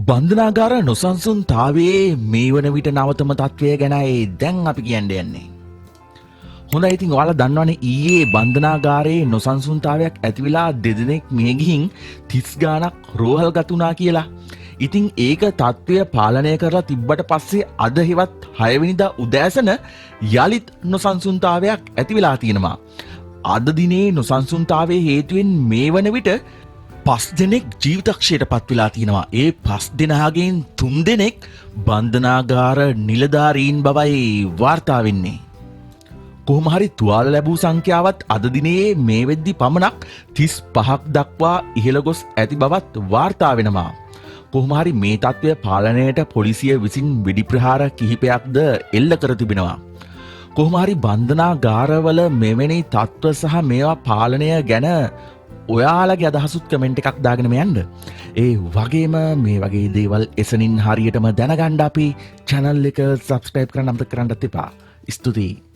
බන්ධනාගාර නොසන්සුන්තාවයේ මේ වන විට නවතම තත්ත්වය ගැනයි දැන් අපි කියන්න යන්නේ. හොඳයි ඉතින් ඔයාලා දන්නවනේ ඊයේ බන්ධනාගාරයේ නොසන්සුන්තාවයක් ඇති වෙලා දෙදෙනෙක් මිය ගිහින් 30 ගාණක් රෝහල්ගත වුණා කියලා. ඉතින් ඒක තත්ත්වය පාලනය කරලා තිබ්බට පස්සේ අද හෙවත් 6 වෙනිදා උදෑසන යලිත් නොසන්සුන්තාවයක් ඇති වෙලා තියෙනවා. අද දිනේ නොසන්සුන්තාවයේ හේතුවෙන් මේ වන විට 5 දෙනෙක් ජීවිතක්ෂයට පත් වෙලා තියෙනවා. ඒ 5 දෙනාගෙන් 3 දෙනෙක් බන්ධනාගාර නිලධාරීන් බවයි වාර්තා වෙන්නේ. කොහොම හරි තුවාල ලැබූ සංඛ්‍යාවත් අද දිනේ මේ වෙද්දි පමණක් 35ක් දක්වා ඉහළ ගොස් ඇති බවත් වාර්තා වෙනවා. කොහොම හරි මේ තත්ත්වය පාලනයට පොලිසිය විසින් වෙඩි ප්‍රහාර කිහිපයක්ද එල්ල කර තිබෙනවා. කොහොම හරි බන්ධනාගාරවල මෙවැනි තත්ත්ව සහ මේවා පාලනය ගැන ඔයාලගේ අදහසුත් කමෙන්ට් එකක් දාගෙන යන්න. ඒ වගේම මේ වගේ දේවල් එසනින් හරියටම දැනගන්න අපි channel එක subscribe කරන්න අමතක කරන්නත් එපා. ස්තුතියි.